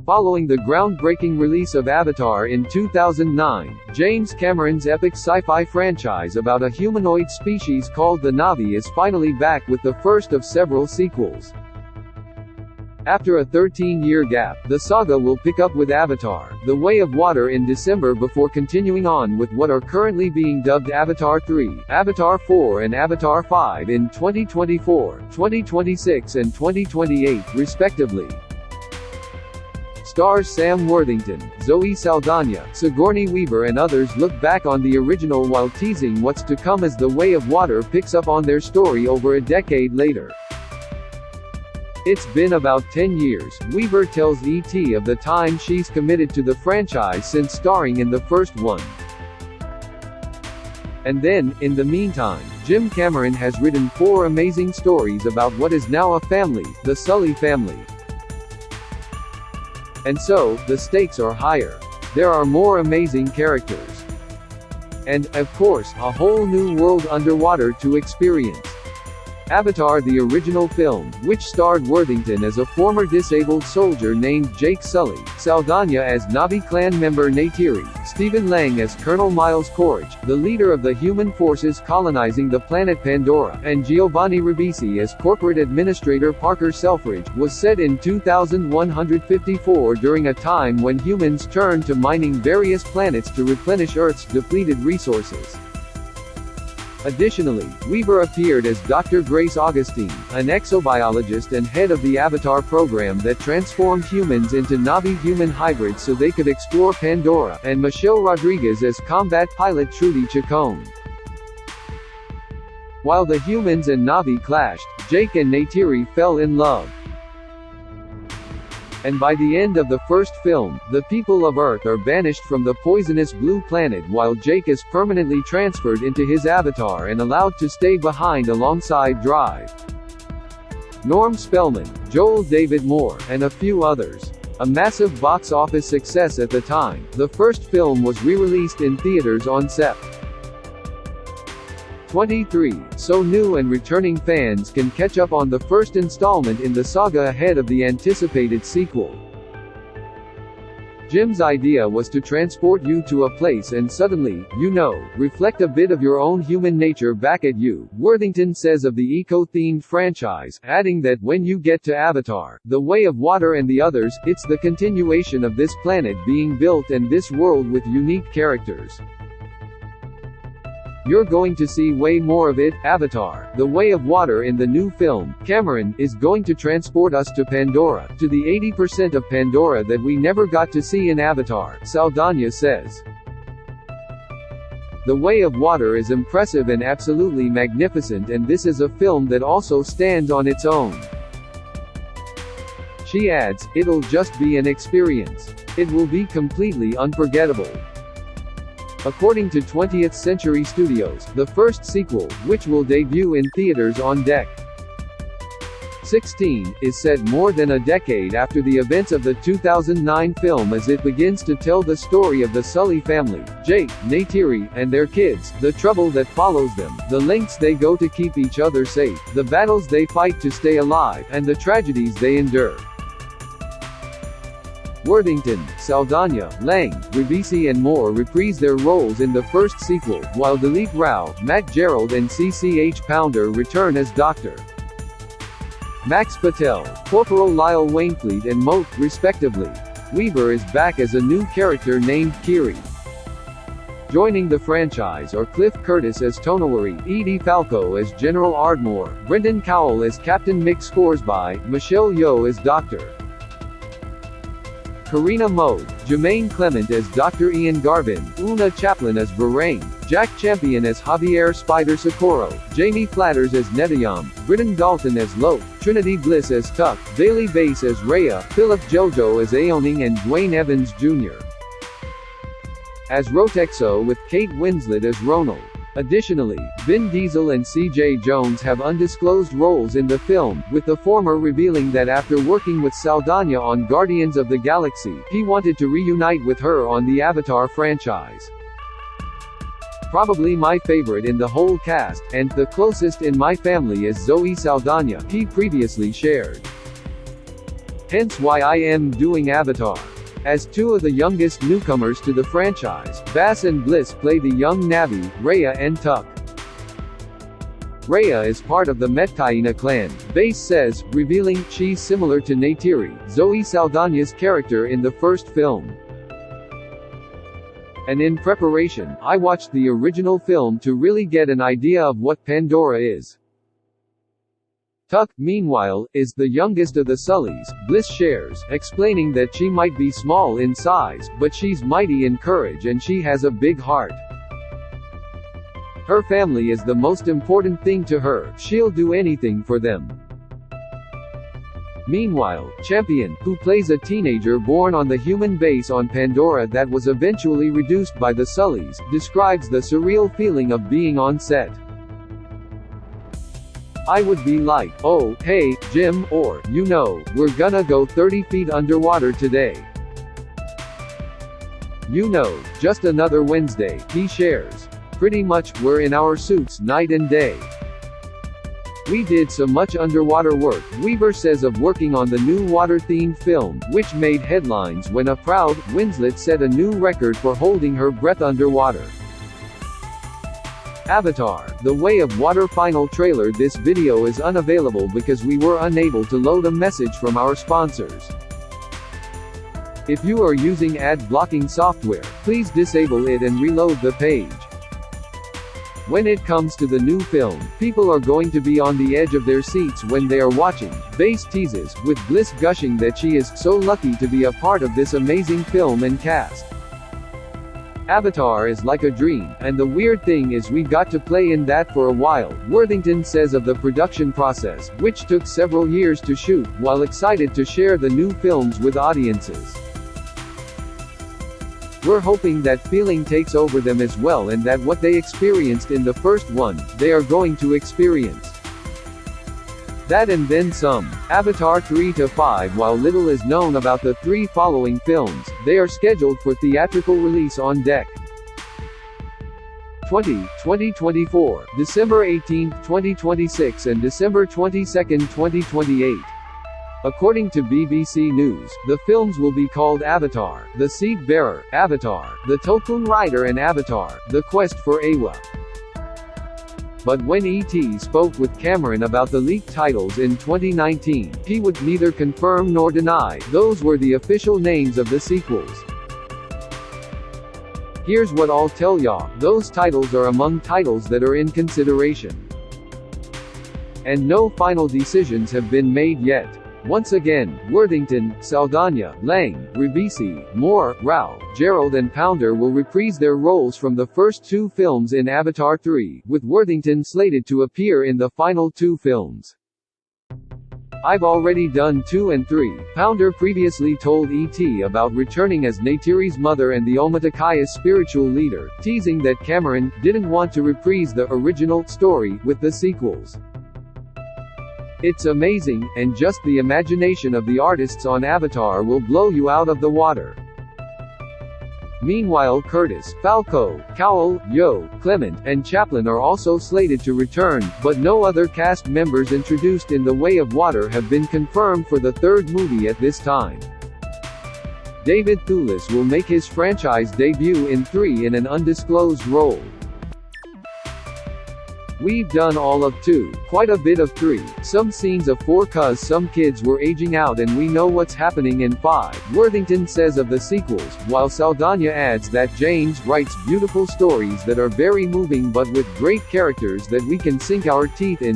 Following the groundbreaking release of Avatar in 2009, James Cameron's epic sci-fi franchise about a humanoid species called the Na'vi is finally back with the first of several sequels. After a 13-year gap, the saga will pick up with Avatar: The Way of Water in December before continuing on with what are currently being dubbed Avatar 3, Avatar 4 and Avatar 5 in 2024, 2026 and 2028, respectively. Stars Sam Worthington, Zoe Saldaña, Sigourney Weaver and others look back on the original while teasing what's to come as The Way of Water picks up on their story over a decade later. It's been about 10 years, Weaver tells ET, of the time she's committed to the franchise since starring in the first one. And then, in the meantime, Jim Cameron has written 4 amazing stories about what is now a family, the Sully family. And so, the stakes are higher. There are more amazing characters. And, of course, a whole new world underwater to experience. Avatar: The Original Film, which starred Worthington as a former disabled soldier named Jake Sully, Saldaña as Na'vi clan member Neytiri, Stephen Lang as Colonel Miles Courage, the leader of the human forces colonizing the planet Pandora, and Giovanni Ribisi as corporate administrator Parker Selfridge, was set in 2154 during a time when humans turned to mining various planets to replenish Earth's depleted resources. Additionally, Weaver appeared as Dr. Grace Augustine, an exobiologist and head of the Avatar program that transformed humans into Na'vi-human hybrids so they could explore Pandora, and Michelle Rodriguez as combat pilot Trudy Chacon. While the humans and Na'vi clashed, Jake and Neytiri fell in love. And by the end of the first film, the people of Earth are banished from the poisonous blue planet while Jake is permanently transferred into his avatar and allowed to stay behind alongside Drive, Norm Spellman, Joel David Moore, and a few others. A massive box office success at the time, the first film was re-released in theaters on Sept. 23, so new and returning fans can catch up on the first installment in the saga ahead of the anticipated sequel. Jim's idea was to transport you to a place and suddenly, reflect a bit of your own human nature back at you, Worthington says of the eco-themed franchise, adding that when you get to Avatar: The Way of Water and the others, it's the continuation of this planet being built and this world with unique characters. You're going to see way more of it. Avatar: The Way of Water in the new film, Cameron, is going to transport us to Pandora, to the 80% of Pandora that we never got to see in Avatar, Saldaña says. The Way of Water is impressive and absolutely magnificent, and this is a film that also stands on its own. She adds, it'll just be an experience. It will be completely unforgettable. According to 20th Century Studios, the first sequel, which will debut in theaters on Dec. 16, is set more than a decade after the events of the 2009 film as it begins to tell the story of the Sully family, Jake, Neytiri, and their kids, the trouble that follows them, the lengths they go to keep each other safe, the battles they fight to stay alive, and the tragedies they endure. Worthington, Saldaña, Lang, Ribisi and Moore reprise their roles in the first sequel, while Dilip Rao, Matt Gerald and CCH Pounder return as Dr. Max Patel, Corporal Lyle Wainfleet and Moat, respectively. Weaver is back as a new character named Kiri. Joining the franchise are Cliff Curtis as Tonawari, Edie Falco as General Ardmore, Brendan Cowell as Captain Mick Scoresby, Michelle Yeoh as Dr. Karina Mode, Jermaine Clement as Dr. Ian Garvin, Una Chaplin as Varane, Jack Champion as Javier Spider Socorro, Jamie Flatters as Netayam, Britton Dalton as Lope, Trinity Bliss as Tuck, Bailey Bass as Rhea, Philip Jojo as Aoning and Dwayne Evans Jr. as Rotexo with Kate Winslet as Ronald. Additionally, Vin Diesel and C.J. Jones have undisclosed roles in the film, with the former revealing that after working with Saldaña on Guardians of the Galaxy, he wanted to reunite with her on the Avatar franchise. Probably my favorite in the whole cast, and the closest in my family is Zoe Saldaña, he previously shared. Hence why I am doing Avatar. As two of the youngest newcomers to the franchise, Bass and Bliss play the young Na'vi, Raya and Tuck. Raya is part of the Metkayina clan, Bass says, revealing she's similar to Neytiri, Zoe Saldaña's character in the first film. And in preparation, I watched the original film to really get an idea of what Pandora is. Tuck, meanwhile, is the youngest of the Sullys, Bliss shares, explaining that she might be small in size, but she's mighty in courage and she has a big heart. Her family is the most important thing to her, she'll do anything for them. Meanwhile, Champion, who plays a teenager born on the human base on Pandora that was eventually reduced by the Sullys, describes the surreal feeling of being on set. I would be like, oh, hey, Jim, or, you know, we're gonna go 30 feet underwater today. You know, just another Wednesday, he shares. Pretty much, we're in our suits night and day. We did so much underwater work, Weaver says of working on the new water-themed film, which made headlines when a proud Winslet set a new record for holding her breath underwater. Avatar: The Way of Water final trailer. This video is unavailable because we were unable to load a message from our sponsors. If you are using ad blocking software, please disable it and reload the page. When it comes to the new film, people are going to be on the edge of their seats when they are watching, Bass teases, with Bliss gushing that she is so lucky to be a part of this amazing film and cast. Avatar is like a dream, and the weird thing is we got to play in that for a while, Worthington says of the production process, which took several years to shoot, while excited to share the new films with audiences. We're hoping that feeling takes over them as well and that what they experienced in the first one, they are going to experience. That and then some. Avatar 3 to 5. While little is known about the three following films, they are scheduled for theatrical release on deck. 2024, December 18, 2026 and December 22, 2028. According to BBC News, the films will be called Avatar: The Seed Bearer, Avatar: The Tokun Rider and Avatar: The Quest for Awa. But when E.T. spoke with Cameron about the leaked titles in 2019, he would neither confirm nor deny those were the official names of the sequels. Here's what I'll tell ya, those titles are among titles that are in consideration. And no final decisions have been made yet. Once again, Worthington, Saldaña, Lang, Ribisi, Moore, Rao, Gerald and Pounder will reprise their roles from the first two films in Avatar 3, with Worthington slated to appear in the final two films. I've already done 2 and 3, Pounder previously told E.T. about returning as Neytiri's mother and the Omatakaya's spiritual leader, teasing that Cameron didn't want to reprise the original story with the sequels. It's amazing, and just the imagination of the artists on Avatar will blow you out of the water. Meanwhile, Curtis, Falco, Cowell, Yo, Clement, and Chaplin are also slated to return, but no other cast members introduced in The Way of Water have been confirmed for the third movie at this time. David Thewlis will make his franchise debut in 3 in an undisclosed role. We've done all of 2, quite a bit of 3, some scenes of 4 cause some kids were aging out and we know what's happening in 5, Worthington says of the sequels, while Saldaña adds that James writes beautiful stories that are very moving but with great characters that we can sink our teeth in.